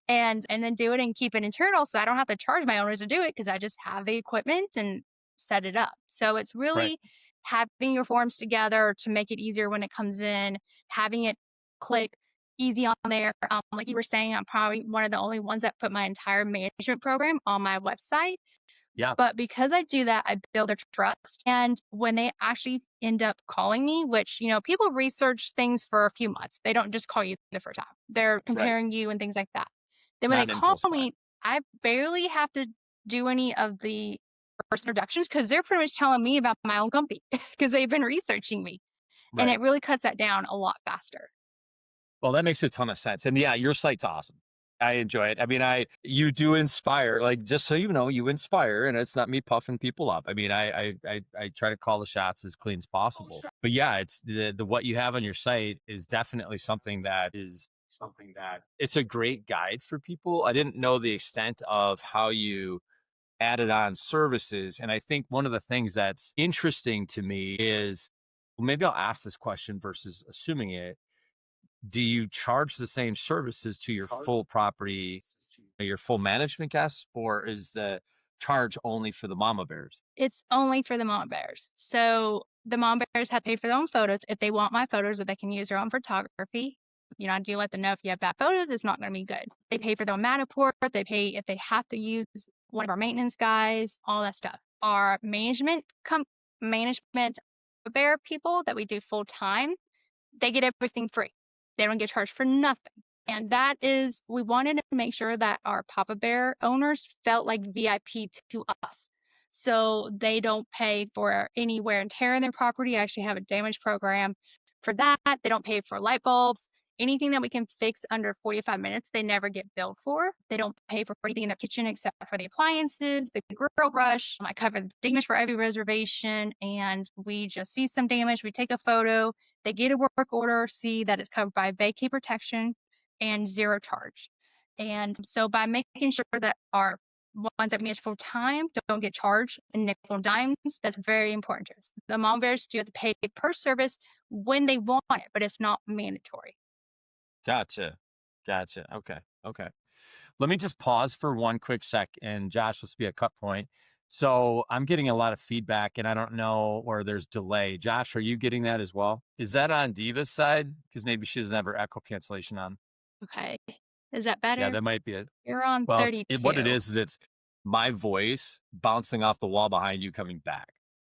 and then do it and keep it internal so I don't have to charge my owners to do it because I just have the equipment and set it up. So it's Right. really having your forms together to make it easier when it comes in, having it click easy on there. Like you were saying, I'm probably one of the only ones that put my entire management program on my website. Yeah. But because I do that, I build a trust. And when they actually end up calling me, which, people research things for a few months, they don't just call you the first time. They're Right. comparing you and things like that. Then when Not they an call impulse buy. me, I barely have to do any of the first introductions because they're pretty much telling me about my own company because they've been researching me. And Right. it really cuts that down a lot faster. Well, that makes a ton of sense. And yeah, your site's awesome. I enjoy it. I mean, you do inspire, like just so you know, you inspire, and it's not me puffing people up. I mean, I try to call the shots as clean as possible. But yeah, it's the what you have on your site is definitely something that it's a great guide for people. I didn't know the extent of how you added on services. And I think one of the things that's interesting to me is, well, maybe I'll ask this question versus assuming it. Do you charge the same services to your full property, your full management guests, or is the charge only for the mama bears? It's only for the mama bears. So the mama bears have to pay for their own photos. If they want my photos, or they can use their own photography. I do let them know if you have bad photos, it's not going to be good. They pay for their own Matterport. They pay if they have to use one of our maintenance guys, all that stuff. Our management bear people that we do full time, they get everything free. They don't get charged for nothing. And that is, we wanted to make sure that our Papa Bear owners felt like VIP to us. So they don't pay for any wear and tear in their property. I actually have a damage program for that. They don't pay for light bulbs. Anything that we can fix under 45 minutes, they never get billed for. They don't pay for anything in their kitchen except for the appliances, the grill brush. I cover the damage for every reservation, and we just see some damage. We take a photo. They get a work order, see that it's covered by vacate protection and zero charge. And so by making sure that our ones that we manage full time don't get charged in nickel and dimes, that's very important to us. The mom bears do have to pay per service when they want it, but it's not mandatory. Gotcha. Gotcha. Okay. Okay. Let me just pause for one quick sec. And Josh, let's be a cut point. So I'm getting a lot of feedback and I don't know, or there's delay. Josh, are you getting that as well? Is that on Diva's side? Because maybe she doesn't have her echo cancellation on. Okay. Is that Yeah, better? that might be it. You're on Well, what it 32. is it's my voice bouncing off the wall behind you coming back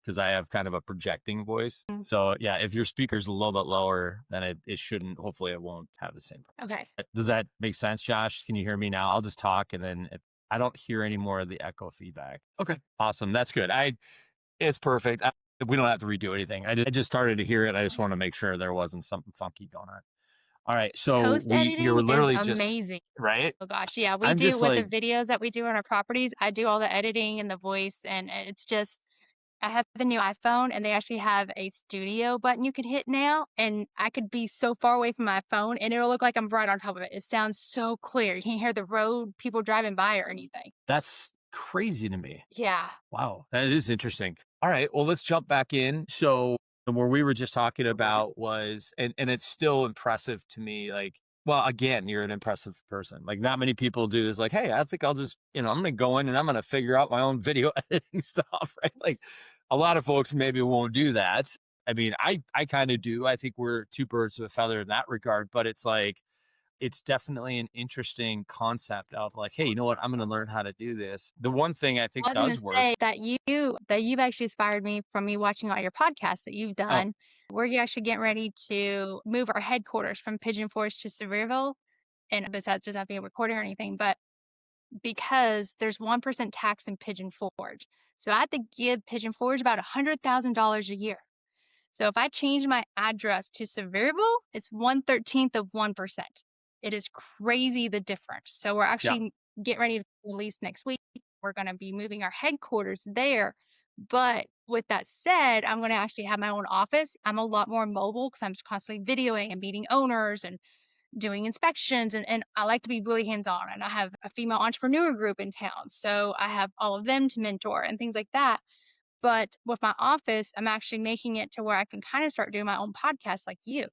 because I have kind of a projecting voice. Mm. So yeah, if your speaker's a little bit lower, then it shouldn't. Hopefully, it won't have the same. Okay. Does that make sense, Josh? Can you hear me now? I'll just talk, and then if I don't hear any more of the echo feedback. Okay, awesome. That's good. It's perfect. We don't have to redo anything. I just started to hear it. I just want to make sure there wasn't something funky going on. All right. So Post we were editing is literally just amazing. right. Oh gosh, yeah, we I'm do just with the like, videos that we do on our properties. I do all the editing and the voice, and it's just I have the new iPhone, and they actually have a studio button you can hit now, and I could be so far away from my phone, and it'll look like I'm right on top of it. It sounds so clear. You can't hear the road, people driving by or anything. that's crazy to me. Yeah. Wow, that is interesting. All right, well, let's jump back in. So, where we were just talking about was, and it's still impressive to me. Like, well, again, you're an impressive person. Like, not many people do this. Like, hey, I think I'll just, I'm gonna go in and I'm gonna figure out my own video editing stuff, right? Like, a lot of folks maybe won't do that. I mean, I kind of do. I think we're two birds with a feather in that regard. But it's like, it's definitely an interesting concept of like, hey, you know what? I'm going to learn how to do this. The one thing I think I was gonna does work. say that you've actually inspired me from me watching all your podcasts that you've Oh, done. We're actually getting ready to move our headquarters from Pigeon Forge to Sevierville, and besides just not being recording or anything, but because there's 1% tax in Pigeon Forge. So I have to give Pigeon Forge about $100,000 a year. So if I change my address to Sevierville, it's 1/13 of 1%. It is crazy the difference. So we're yeah. actually getting ready to release next week. We're going to be moving our headquarters there. But with that said, I'm going to actually have my own office. I'm a lot more mobile because I'm just constantly videoing and meeting owners and doing inspections. And I like to be really hands on. And I have a female entrepreneur group in town. So I have all of them to mentor and things like that. But with my office, I'm actually making it to where I can kind of start doing my own podcast like you.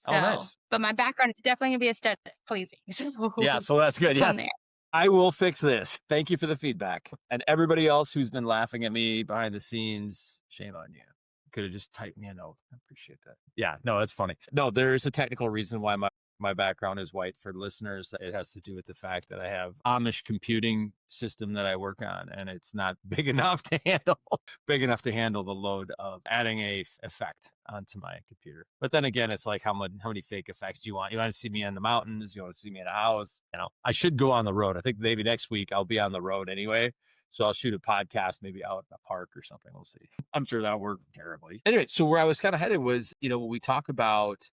Oh, So, nice. but my background is definitely gonna be aesthetic pleasing. Yeah. So So that's good. from Yes. there. I will fix this. Thank you for the feedback. And everybody else who's been laughing at me behind the scenes, shame on you. Could have just typed me a note. I appreciate that. Yeah, no, it's funny. No, there's a technical reason why my background is white for listeners. It has to do with the fact that I have Amish computing system that I work on, and it's not big enough to handle the load of adding a effect onto my computer. But then again, it's like how many fake effects do you want? You want to see me in the mountains? You want to see me in a house? I should go on the road. I think maybe next week I'll be on the road anyway. So I'll shoot a podcast maybe out in a park or something. We'll see. I'm sure that'll work terribly. Anyway, so where I was kind of headed was, when we talk about,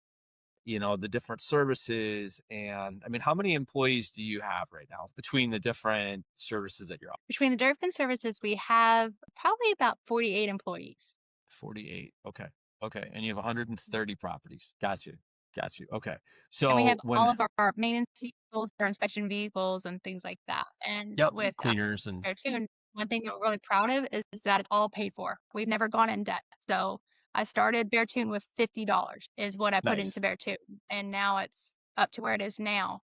the different services, and I mean, how many employees do you have right now between the different services that you're on? Between the different services, we have probably about 48 employees. 48. Okay. Okay. And you have 130 properties. Got you. Got you. Okay. And we So have all when, of our maintenance vehicles, our inspection vehicles, and things like that. And yep, with cleaners and Beartoon, one thing that we're really proud of is that it's all paid for. We've never gone in debt. So I started Beartoon with $50 is what I put into nice. Beartoon, and now it's up to where it is now.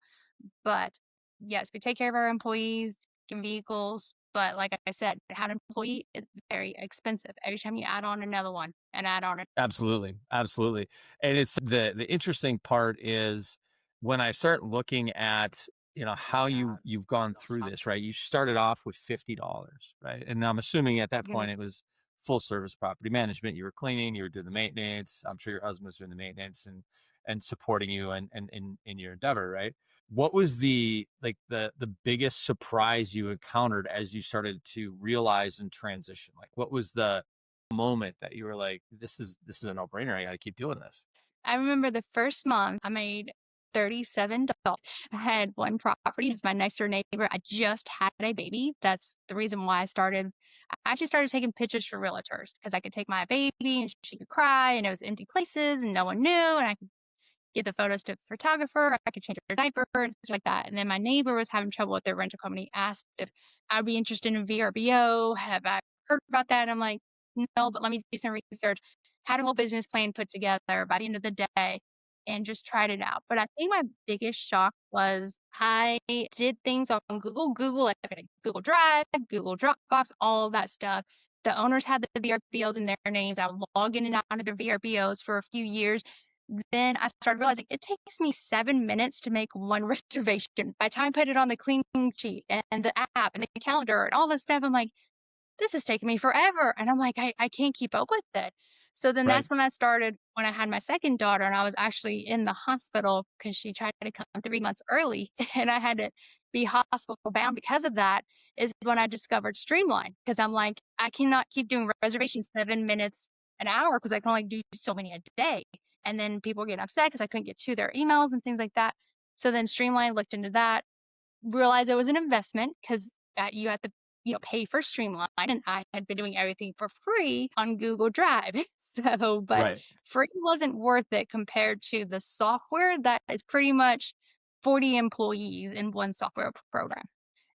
But yes, we take care of our employees and vehicles. But like I said, to have an employee is very expensive. Every time you add on another one and add on it. Absolutely, absolutely. And it's the interesting part is when I start looking at, how you've gone through this, right? You started off with $50, right? And I'm assuming at that Mhm. point it was full service property management. You were cleaning, you were doing the maintenance. I'm sure your husband was doing the maintenance and supporting you and in your endeavor, right? What was the biggest surprise you encountered as you started to realize and transition? Like what was the moment that you were like, this is a no-brainer. I got to keep doing this. I remember the first month I made $37. I had one property. It's my next door neighbor. I just had a baby. That's the reason why I actually started taking pictures for realtors because I could take my baby and she could cry and it was empty places and no one knew. And I could get the photos to the photographer. I could change her diaper and stuff like that. And then my neighbor was having trouble with their rental company, asked if I'd be interested in VRBO. Have I heard about that? I'm like, no, but let me do some research. Had a whole business plan put together by the end of the day and just tried it out. But I think my biggest shock was I did things on Google, like Google Drive, Google Dropbox, all of that stuff. The owners had the VRBOs in their names. I would log in and out of the VRBOs for a few years. Then I started realizing it takes me 7 minutes to make one reservation. By the time I put it on the cleaning sheet and the app and the calendar and all this stuff, I'm like, this is taking me forever. And I'm like, I can't keep up with it. So then Right. that's when I started when I had my second daughter and I was actually in the hospital because she tried to come 3 months early and I had to be hospital bound because of that is when I discovered Streamline because I'm like, I cannot keep doing reservations 7 minutes an hour because I can only do so many a day. And then people were getting upset because I couldn't get to their emails and things like that. So then Streamline looked into that, realized it was an investment because you have to, pay for Streamline, and I had been doing everything for free on Google Drive. So, but Right. free wasn't worth it compared to the software that is pretty much 40 employees in one software program.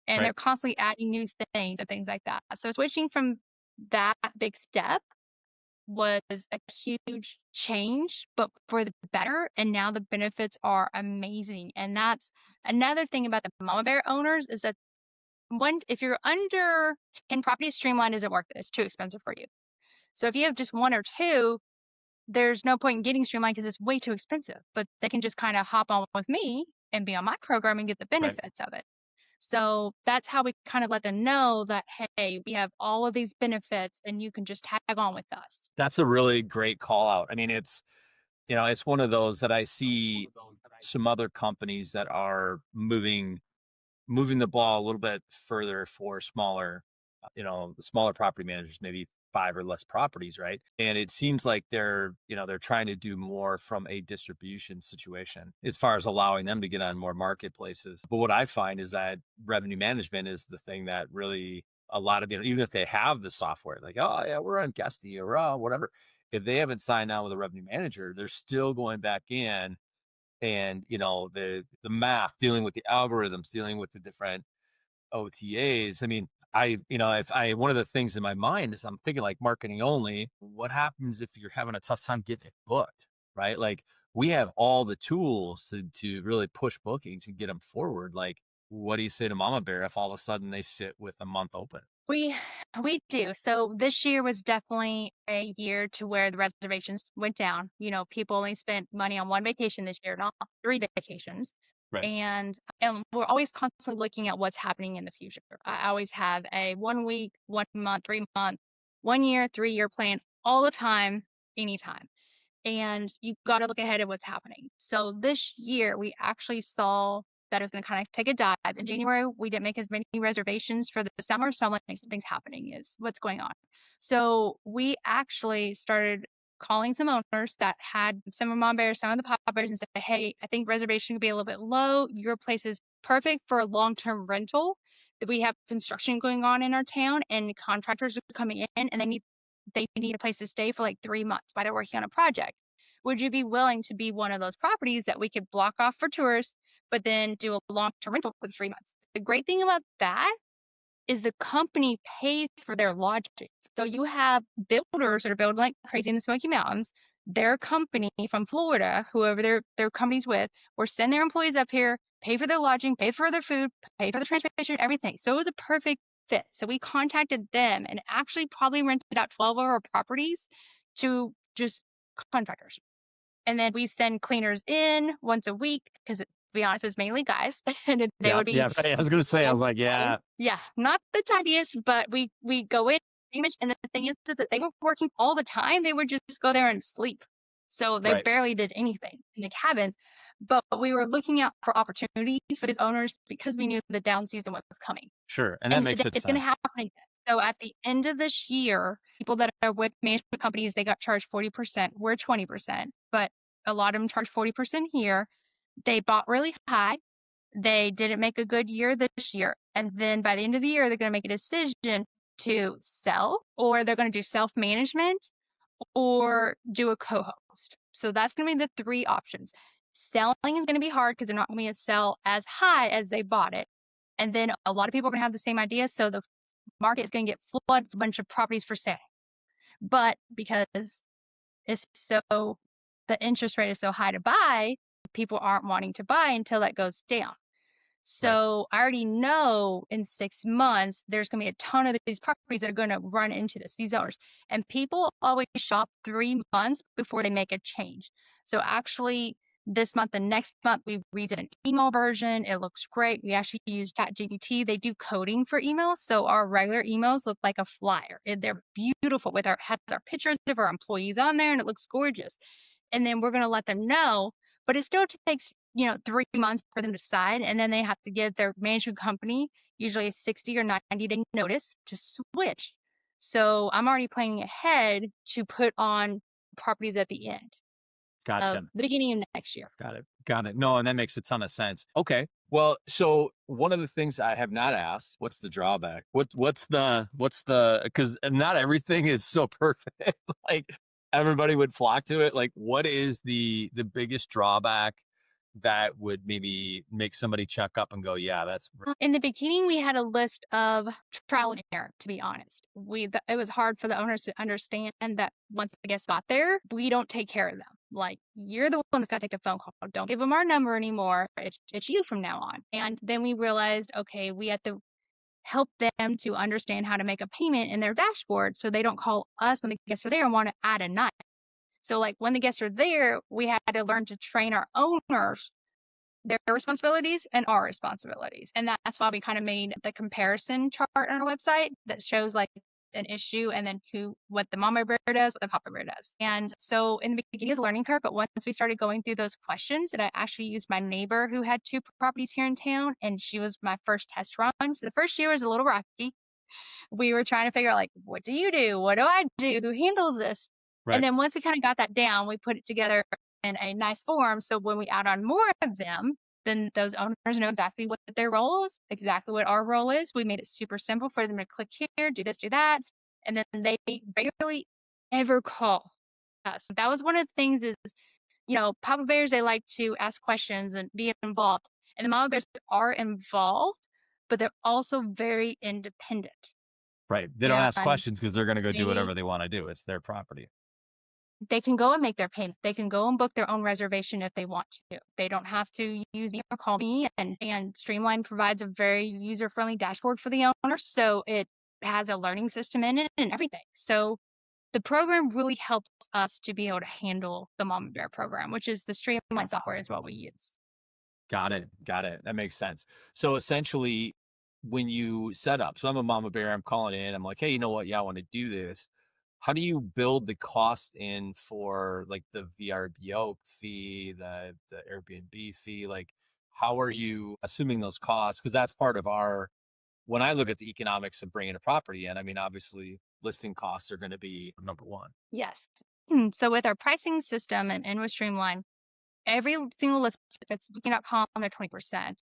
And Right. they're constantly adding new things and things like that. So switching from that big step was a huge change, but for the better. And now the benefits are amazing. And that's another thing about the mama bear owners is that if you're under 10 properties, Streamline isn't worth it. It's too expensive for you. So if you have just one or two, there's no point in getting Streamline because it's way too expensive. But they can just kind of hop on with me and be on my program and get the Right. benefits of it. So that's how we kind of let them know that, hey, we have all of these benefits and you can just tag on with us. That's a really great call out. I mean, it's one of those that I see some other companies that are moving the ball a little bit further for smaller, the smaller property managers, maybe 5 or less properties, right? And it seems like they're trying to do more from a distribution situation as far as allowing them to get on more marketplaces. But what I find is that revenue management is the thing that really a lot of, even if they have the software, like, oh yeah, we're on Guesty or whatever, if they haven't signed on with a revenue manager, they're still going back in and the math, dealing with the algorithms, dealing with the different OTAs. I mean, if I one of the things in my mind is I'm thinking like marketing only. What happens if you're having a tough time getting it booked, right? Like we have all the tools to really push bookings and get them forward. Like, what do you say to Mama Bear if all of a sudden they sit with a month open? We we do. So this year was definitely a year to where the reservations went down. People only spent money on one vacation this year, not three vacations. Right. And we're always constantly looking at what's happening in the future. I always have a 1 week, 1 month, 3 month, 1 year, 3 year plan all the time, anytime, and you got to look ahead at what's happening. So this year, we actually saw that it was going to kind of take a dive. In January, we didn't make as many reservations for the summer, so I'm like, something's happening. Is what's going on? So we actually started calling some owners that had some of mom bears, some of the pop bears, and said, "Hey, I think reservation could be a little bit low. Your place is perfect for a long-term rental. That we have construction going on in our town, and contractors are coming in, and they need a place to stay for like 3 months while they're working on a project. Would you be willing to be one of those properties that we could block off for tours, but then do a long-term rental for 3 months?" The great thing about that is the company pays for their lodging. So you have builders that are building like crazy in the Smoky Mountains. Their company from Florida, whoever their company's with, will send their employees up here, pay for their lodging, pay for their food, pay for the transportation, everything. So it was a perfect fit. So we contacted them and actually probably rented out 12 of our properties to just contractors. And then we send cleaners in once a week because, to be honest, it was mainly guys, and they Yeah. would be Yeah. Right. I was going to say, I was like, okay. yeah. Yeah, not the tidiest, but we go in image, and the thing is that they were working all the time. They would just go there and sleep. So they Right. barely did anything in the cabins. But we were looking out for opportunities for these owners because we knew the down season was coming. Sure. And that And makes good it's gonna sense. happen again. So at the end of this year, people that are with management companies, they got charged 40%. We're 20%, but a lot of them charge 40% here. They bought really high. They didn't make a good year this year. And then by the end of the year, they're going to make a decision to sell, or they're going to do self-management, or do a co-host. So that's going to be the three options. Selling is going to be hard because they're not going to sell as high as they bought it. And then a lot of people are going to have the same idea. So the market is going to get flooded with a bunch of properties for sale. But because the interest rate is so high to buy, people aren't wanting to buy until that goes down. Right. So I already know in 6 months, there's going to be a ton of these properties that are going to run into these owners. And people always shop 3 months before they make a change. So actually, this month and next month, we redid an email version. It looks great. We actually use ChatGPT. They do coding for emails. So our regular emails look like a flyer. They're beautiful with has our pictures of our employees on there, and it looks gorgeous. And then we're going to let them know, but it still takes 3 months for them to decide, and then they have to give their management company usually a 60 or 90-day notice to switch. So I'm already planning ahead to put on properties at the end. Gotcha. the beginning of next year. Got it. Got it. No, and that makes a ton of sense. Okay. Well, so one of the things I have not asked, what's the drawback? What's the because not everything is so perfect. Like everybody would flock to it. Like, what is the biggest drawback that would maybe make somebody check up and go, yeah, In the beginning, we had a list of trial and error, to be honest. It was hard for the owners to understand that once the guests got there, we don't take care of them. Like, you're the one that's got to take the phone call. Don't give them our number anymore. It's you from now on. And then we realized, okay, we had to help them to understand how to make a payment in their dashboard so they don't call us when the guests are there and want to add a night. So, like, when the guests are there, we had to learn to train our owners their responsibilities and our responsibilities. And that's why we kind of made the comparison chart on our website that shows like an issue and then what the mama bear does, what the papa bear does. And so in the beginning, it was a learning curve, but once we started going through those questions, and I actually used my neighbor who had two properties here in town, and she was my first test run. So the first year was a little rocky. We were trying to figure out like, what do you do? What do I do? Who handles this? And right? then once we kind of got that down, we put it together in a nice form. So when we add on more of them, then those owners know exactly what their role is, exactly what our role is. We made it super simple for them to click here, do this, do that. And then they rarely ever call us. That was one of the things is, Papa Bears, they like to ask questions and be involved. And the Mama Bears are involved, but they're also very independent. Right. They don't ask And questions because they're going to go do they whatever they want to do. It's their property. they can go and make their payment. They can go and book their own reservation if they want to. They don't have to use me or call me. And Streamline provides a very user-friendly dashboard for the owner. So it has a learning system in it and everything. So the program really helps us to be able to handle the Mama Bear program, which is the Streamline software is what we use. Got it. Got it. That makes sense. So essentially, when you set up, so I'm a mama bear, I'm calling in, I'm like, hey, you know what? Yeah, I want to do this. How do you build the cost in for like the VRBO fee, the Airbnb fee? Like, how are you assuming those costs? Because that's part of when I look at the economics of bringing a property in, I mean, obviously listing costs are going to be number one. Yes. So with our pricing system and with Streamline, every single list that's Booking.com, they're 20%.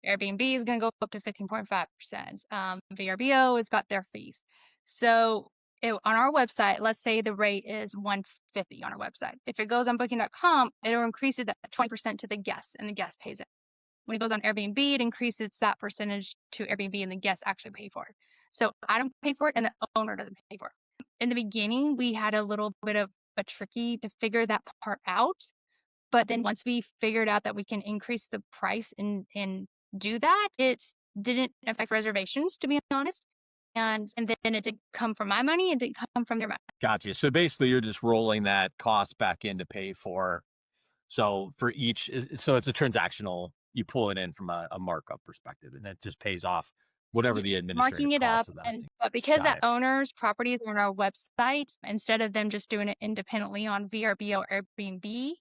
Airbnb is going to go up to 15.5%. VRBO has got their fees. So on our website, let's say the rate is 150 on our website. If it goes on Booking.com, it'll increase it that 20% to the guest, and the guest pays it. When it goes on Airbnb, it increases that percentage to Airbnb, and the guests actually pay for it. So I don't pay for it, and the owner doesn't pay for it. In the beginning, we had a little bit of a tricky to figure that part out, but then once we figured out that we can increase the price and do that, it didn't affect reservations, to be honest. And then it didn't come from my money, it didn't come from their money. Gotcha. So basically, you're just rolling that cost back in to pay for. So for each, so it's a transactional, you pull it in from a markup perspective and it just pays off whatever the Yes, marking administrative it up. cost of that is. But because Got that it. owner's property is on our website, instead of them just doing it independently on VRBO or Airbnb,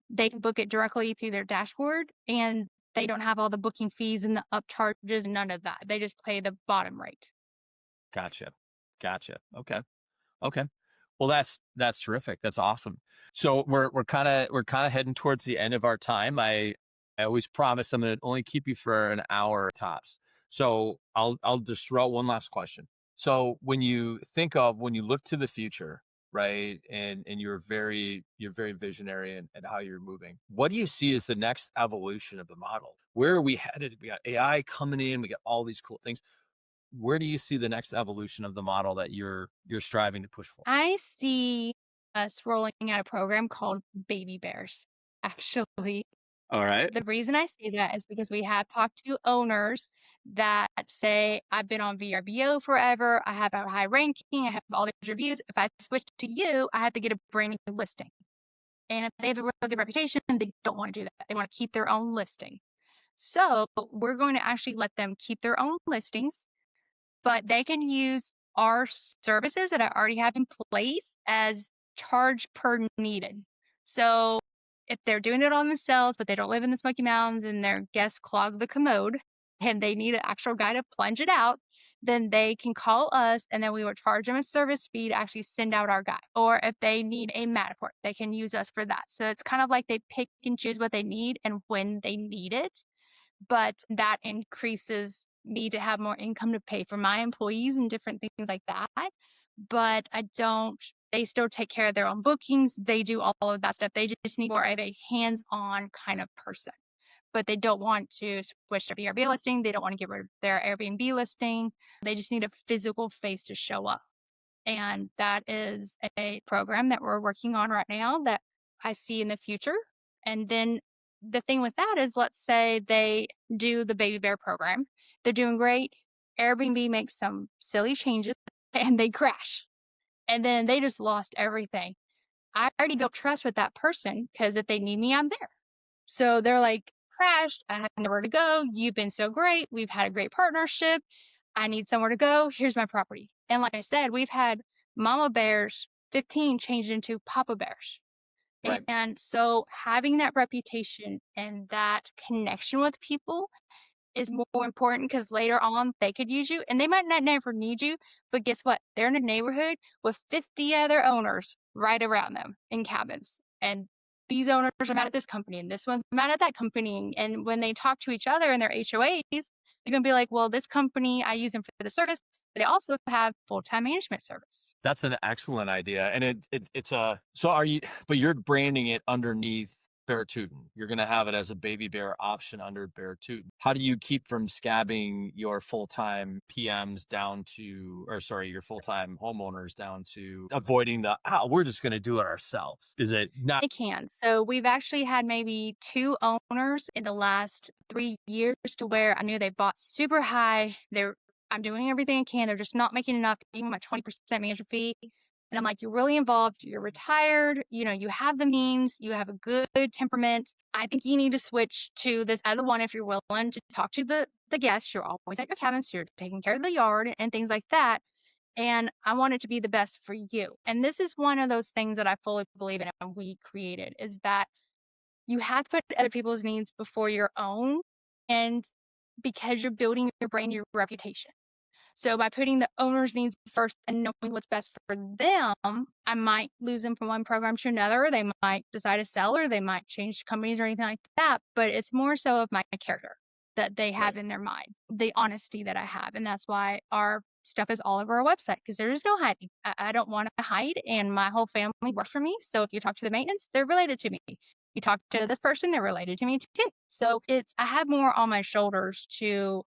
they can book it directly through their dashboard and they don't have all the booking fees and the upcharges, none of that. They just pay the bottom rate. Gotcha. Gotcha. Okay. Okay. Well, that's terrific. That's awesome. So we're kind of heading towards the end of our time. I always promise I'm going to only keep you for an hour tops. So I'll just throw out one last question. So when you look to the future, right, and you're very visionary and how you're moving, what do you see as the next evolution of the model? Where are we headed? We got AI coming in. We got all these cool things. Where do you see the next evolution of the model that you're striving to push for? I see us rolling out a program called Baby Bears. Actually, All right. the reason I say that is because we have talked to owners that say, I've been on VRBO forever, I have a high ranking, I have all these reviews. If I switch to you, I have to get a brand new listing. And if they have a really good reputation, they don't want to do that. They want to keep their own listing. So we're going to actually let them keep their own listings, but they can use our services that I already have in place as charge per needed. So if they're doing it on themselves, but they don't live in the Smoky Mountains and their guests clog the commode and they need an actual guy to plunge it out, then they can call us and then we will charge them a service fee to actually send out our guy. Or if they need a Matterport, they can use us for that. So it's kind of like they pick and choose what they need and when they need it. But that increases me to have more income to pay for my employees and different things like that. But I don't, they still take care of their own bookings. They do all of that stuff. They just need more of a hands-on kind of person. But they don't want to switch their VRB listing. They don't want to get rid of their Airbnb listing. They just need a physical face to show up. And that is a program that we're working on right now that I see in the future. And then the thing with that is, let's say they do the baby bear program. They're doing great. Airbnb makes some silly changes and they crash. And then they just lost everything. I already built trust with that person because if they need me, I'm there. So they're like, crashed. I have nowhere to go. You've been so great. We've had a great partnership. I need somewhere to go. Here's my property. And like I said, we've had mama bears 15 changed into papa bears. Right. And so having that reputation and that connection with people is more important because later on they could use you and they might not never need you, but guess what? They're in a neighborhood with 50 other owners right around them in cabins. And these owners are mad at this company and this one's mad at that company. And when they talk to each other in their HOAs, they're gonna be like, well, this company, I use them for the service, but they also have full-time management service. That's an excellent idea. And it's so are you, but you're branding it underneath Bear Tootin'. You're going to have it as a baby bear option under Bear Tootin'. How do you keep from scabbing your full-time PMs down to, or sorry, your full-time homeowners down to avoiding the, we're just going to do it ourselves? Is it not? They can. So we've actually had maybe 2 owners in the last 3 years to where I knew they bought super high. I'm doing everything I can. They're just not making enough, even my 20% management fee. And I'm like, you're really involved. You're retired. You know, you have the means. You have a good temperament. I think you need to switch to this other one if you're willing to talk to the guests. You're always at your cabins. You're taking care of the yard and things like that. And I want it to be the best for you. And this is one of those things that I fully believe in and we created is that you have to put other people's needs before your own. And because you're building your brand, your reputation. So by putting the owner's needs first and knowing what's best for them, I might lose them from one program to another. They might decide to sell or they might change companies or anything like that. But it's more so of my character that they have Right. in their mind, the honesty that I have. And that's why our stuff is all over our website because there is no hiding. I don't want to hide and my whole family works for me. So if you talk to the maintenance, they're related to me. You talk to this person, they're related to me too. So I have more on my shoulders to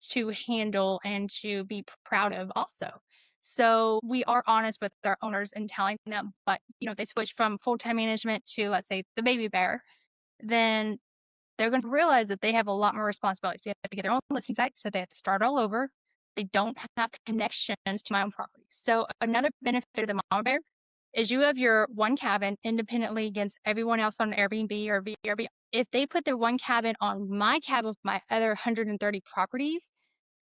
handle and to be proud of also. So we are honest with our owners and telling them, but they switch from full-time management to, let's say, the baby bear, then they're going to realize that they have a lot more responsibilities. They have to get their own listing site, so they have to start all over. They don't have connections to my own property. So another benefit of the mama bear is you have your one cabin independently against everyone else on Airbnb or VRB. If they put their one cabin on my cabin with my other 130 properties,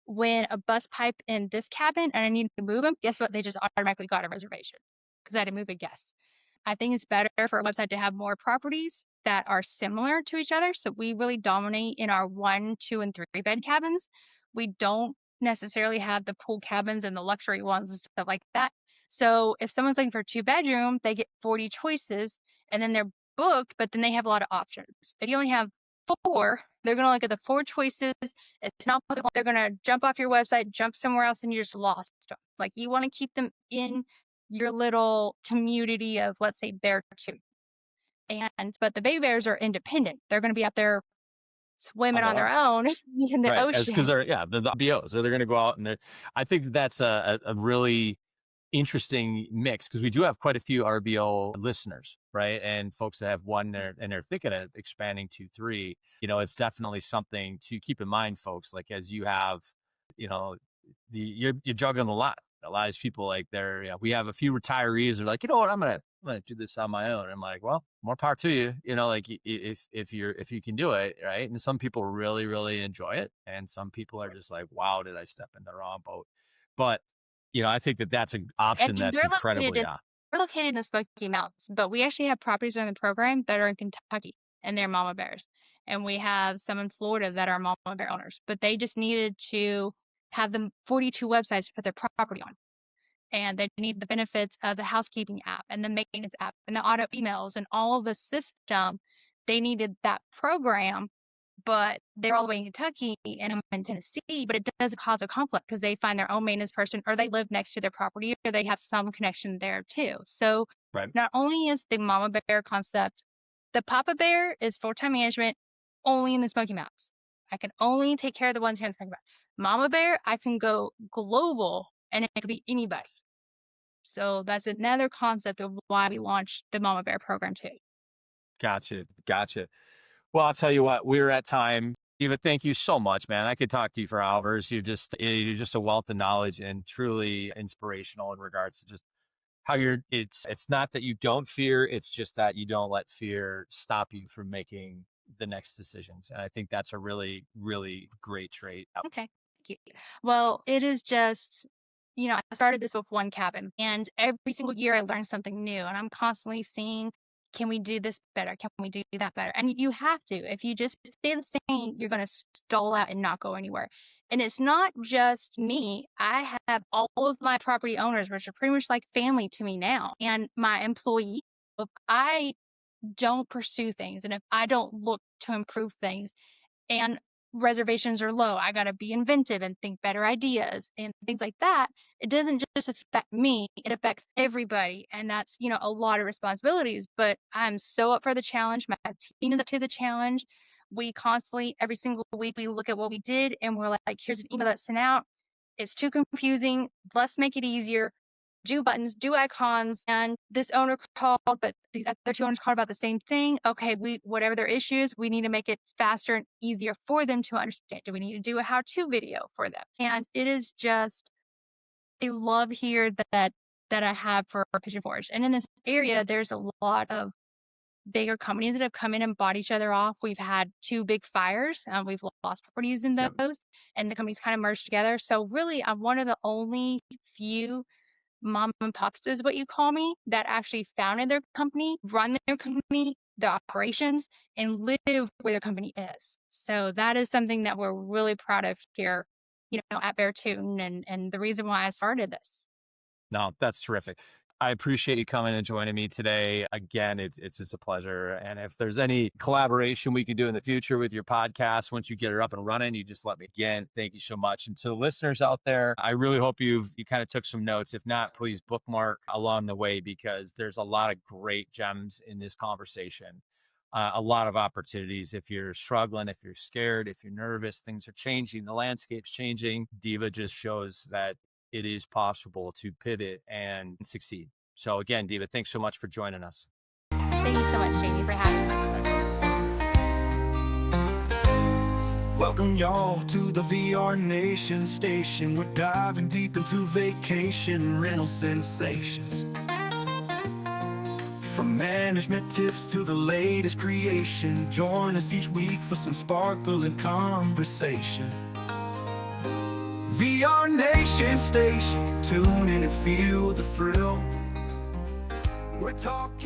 when a bus pipe in this cabin and I need to move them, guess what? They just automatically got a reservation because I had to move a guest. I think it's better for a website to have more properties that are similar to each other. So we really dominate in our 1, 2, and 3 bed cabins. We don't necessarily have the pool cabins and the luxury ones and stuff like that. So if someone's looking for a 2-bedroom, they get 40 choices and then they're booked, but then they have a lot of options. If you only have 4, they're going to look at the 4 choices. It's not what they want. They're going to jump off your website, jump somewhere else, and you just lost them. Like you want to keep them in your little community of, let's say, bear 2. But the baby bears are independent. They're going to be out there On swimming on their their own. own in the Right. As because ocean. they're, yeah, the BOs. So they're going to go out and I think that's a really interesting mix because we do have quite a few RBO listeners, right? And folks that have one there and they're thinking of expanding to 3. It's definitely something to keep in mind, folks. Like as you have, you know, you're juggling a lot. A lot of these people, like we have a few retirees. They're like, you know what, I'm gonna do this on my own. And I'm like, well, more power to you. Like if you can do it, right? And some people really really enjoy it, and some people are just like, wow, did I step in the wrong boat? But I think that's an And option that's incredibly, we're located in the Smoky Mountains, but we actually have properties in the program that are in Kentucky and they're mama bears. And we have some in Florida that are mama bear owners, but they just needed to have them 42 websites to put their property on. And they need the benefits of the housekeeping app and the maintenance app and the auto emails and all of the system. They needed that program, but they're all the way in Kentucky and I'm in Tennessee, but it doesn't cause a conflict because they find their own maintenance person or they live next to their property or they have some connection there too. So Right. not only is the mama bear concept, the papa bear is full-time management only in the Smoky Mountains. I can only take care of the ones here in the Smoky Mountains. Mama bear, I can go global and it could be anybody. So that's another concept of why we launched the mama bear program too. Gotcha. Gotcha. Well, I'll tell you what, we're at time. Eva, thank you so much, man. I could talk to you for hours. You're just a wealth of knowledge and truly inspirational in regards to just how it's not that you don't fear, it's just that you don't let fear stop you from making the next decisions. And I think that's a really, really great trait. Okay. Thank you. Well, it is just, I started this with one cabin, and every single year I learn something new, and I'm constantly seeing, can we do this better? Can we do that better? And you have to. If you just stay the same, you're going to stall out and not go anywhere. And it's not just me. I have all of my property owners, which are pretty much like family to me now, and my employees. If I don't pursue things and if I don't look to improve things, and reservations are low, I gotta be inventive and think better ideas and things like that. It doesn't just affect me, it affects everybody. And that's, a lot of responsibilities. But I'm so up for the challenge. My team is up to the challenge. We constantly, every single week, we look at what we did and we're like, here's an email that's sent out. It's too confusing. Let's make it easier. Do buttons, do icons, and this owner called, but these other two owners called about the same thing. Okay, whatever their issues, we need to make it faster and easier for them to understand. Do we need to do a how-to video for them? And it is just a love here that I have for Pigeon Forge. And in this area, there's a lot of bigger companies that have come in and bought each other off. We've had two big fires. We've lost properties in Yep. those, and the companies kind of merged together. So really, I'm one of the only few mom and pops is what you call me, that actually founded their company, run their company, the operations, and live where the company is. So that is something that we're really proud of here, at Beartooth, and the reason why I started this. No, that's terrific. I appreciate you coming and joining me today. Again, it's just a pleasure. And if there's any collaboration we can do in the future with your podcast, once you get it up and running, you just let me. Again, thank you so much. And to the listeners out there, I really hope you kind of took some notes. If not, please bookmark along the way because there's a lot of great gems in this conversation. A lot of opportunities. If you're struggling, if you're scared, if you're nervous, things are changing, the landscape's changing. Deva just shows that it is possible to pivot and succeed. So again, Deva, thanks so much for joining us. Thank you so much, Jamie, for having me. Welcome y'all to the VRNation station. We're diving deep into vacation rental sensations. From management tips to the latest creation, join us each week for some sparkle and conversation. VRNation station, tune in and feel the thrill. We're talking